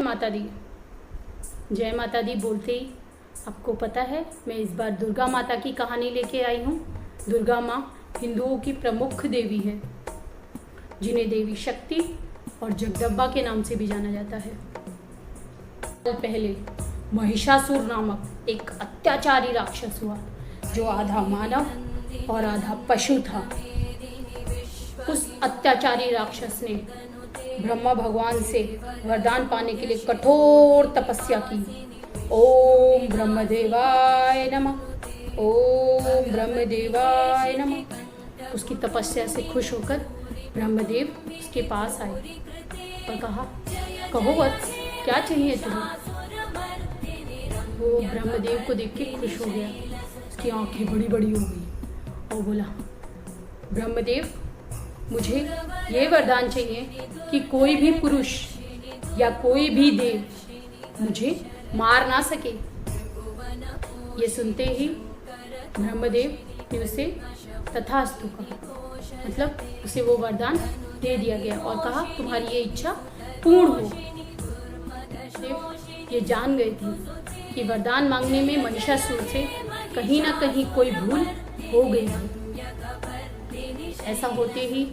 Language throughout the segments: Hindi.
माता दी। जय माता दी बोलते ही आपको पता है मैं इस बार दुर्गा माता की कहानी लेके आई हूँ। दुर्गा माँ हिंदुओं की प्रमुख देवी है, जिन्हें देवी शक्ति और जगदम्बा के नाम से भी जाना जाता है। पहले महिषासुर नामक एक अत्याचारी राक्षस हुआ, जो आधा मानव और आधा पशु था। उस अत्याचारी राक्षस ने ब्रह्मा भगवान से वरदान पाने के लिए कठोर तपस्या की। ओम ब्रह्मदेवाय नमः, ओम ब्रह्मदेवाय नमः। उसकी तपस्या से खुश होकर ब्रह्मदेव उसके पास आए और कहा, कहो वत्स, क्या चाहिए तुम्हें? वो ब्रह्मदेव को देख के खुश हो गया, उसकी आंखें बड़ी बड़ी हो गई और बोला, ब्रह्मदेव, मुझे ये वरदान चाहिए कि कोई भी पुरुष या कोई भी देव मुझे मार ना सके। ये सुनते ही ब्रह्मदेव ने उसे तथास्तु कहा, मतलब उसे वो वरदान दे दिया गया और कहा, तुम्हारी ये इच्छा पूर्ण हो। देव ये जान गए थे कि वरदान मांगने में महिषासुर से कहीं ना कहीं कोई भूल हो गई है। ऐसा होते ही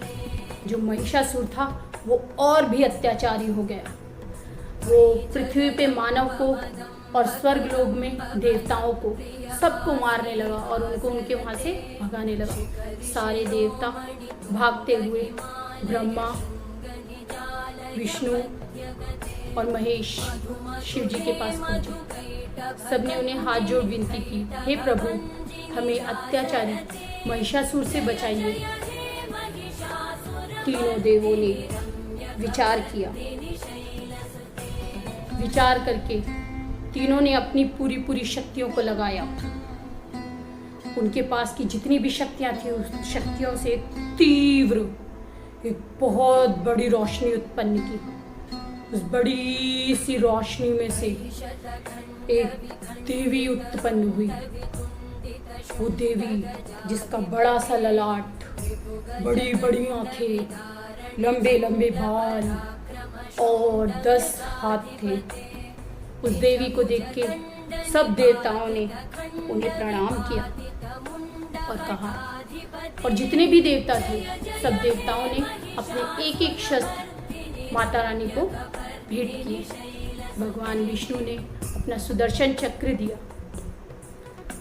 जो महिषासुर था वो और भी अत्याचारी हो गया। वो पृथ्वी पे मानव को और स्वर्ग लोक में देवताओं को सबको मारने लगा और उनको उनके वहाँ से भगाने लगा। सारे देवता भागते हुए ब्रह्मा, विष्णु और महेश शिव जी के पास पहुँचे। सबने उन्हें हाथ जोड़ विनती की, हे प्रभु, हमें अत्याचारी महिषासुर से बचाइए। तीनों देवों ने विचार किया। विचार करके तीनों ने अपनी पूरी शक्तियों को लगाया। उनके पास की जितनी भी शक्तियां थी, उस शक्तियों से तीव्र एक बहुत बड़ी रोशनी उत्पन्न की। उस बड़ी सी रोशनी में से एक देवी उत्पन्न हुई। वो देवी जिसका बड़ा सा ललाट, बड़ी बड़ी आंखें, लंबे लंबे बाल और 10 हाथ थे। उस देवी को देख के सब देवताओं ने उन्हें प्रणाम किया और कहा, और जितने भी देवता थे सब देवताओं ने अपने एक एक शस्त्र माता रानी को भेंट किए। भगवान विष्णु ने अपना सुदर्शन चक्र दिया,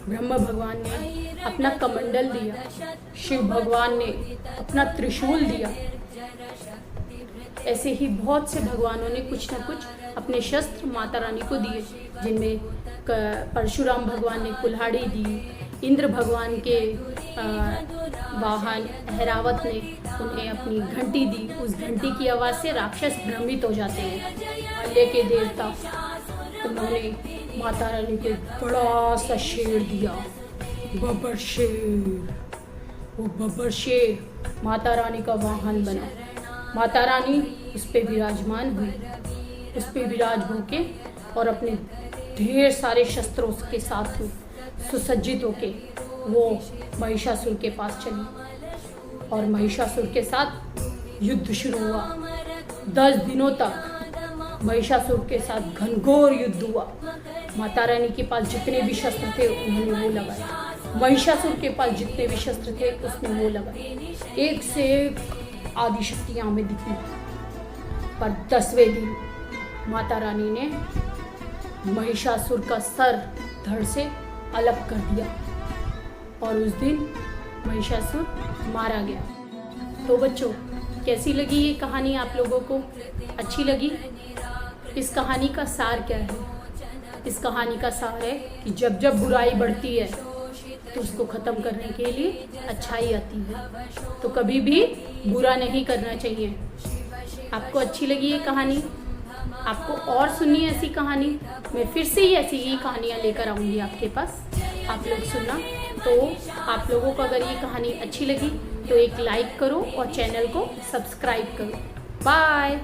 ब्रह्मा भगवान ने अपना कमंडल दिया, शिव भगवान ने अपना त्रिशूल दिया। ऐसे ही बहुत से भगवानों ने कुछ न कुछ अपने शस्त्र माता रानी को दिए, जिनमें परशुराम भगवान ने कुल्हाड़ी दी, इंद्र भगवान के वाहन ऐरावत ने उन्हें अपनी घंटी दी। उस घंटी की आवाज़ से राक्षस भ्रमित हो जाते हैं। माल्य के देवता, उन्होंने माता रानी को बड़ा सा शेर दिया, बब्बर शेर। वो बब्बर शेर माता रानी का वाहन बना। माता रानी उस पर विराजमान हुई, उस पर विराज होके और अपने ढेर सारे शस्त्रों के साथ में सुसज्जित होके वो महिषासुर के पास चली और महिषासुर के साथ युद्ध शुरू हुआ। 10 दिनों तक महिषासुर के साथ घनघोर युद्ध हुआ। माता रानी के पास जितने भी शस्त्र थे उन्होंने वो लगाए, महिषासुर के पास जितने भी शस्त्र थे उसने वो लगाए। एक से एक आदि शक्तियाँ हमें दिखी। पर 10वें दिन माता रानी ने महिषासुर का सर धड़ से अलग कर दिया और उस दिन महिषासुर मारा गया। तो बच्चों, कैसी लगी ये कहानी आप लोगों को? अच्छी लगी? इस कहानी का सार क्या है? इस कहानी का सार है कि जब जब बुराई बढ़ती है तो उसको ख़त्म करने के लिए अच्छाई आती है। तो कभी भी बुरा नहीं करना चाहिए। आपको अच्छी लगी ये कहानी? आपको और सुननी है ऐसी कहानी? मैं फिर से ही ऐसी ही कहानियाँ लेकर आऊँगी आपके पास, आप लोग सुनना। तो आप लोगों को अगर ये कहानी अच्छी लगी तो एक लाइक करो और चैनल को सब्सक्राइब करो। बाय।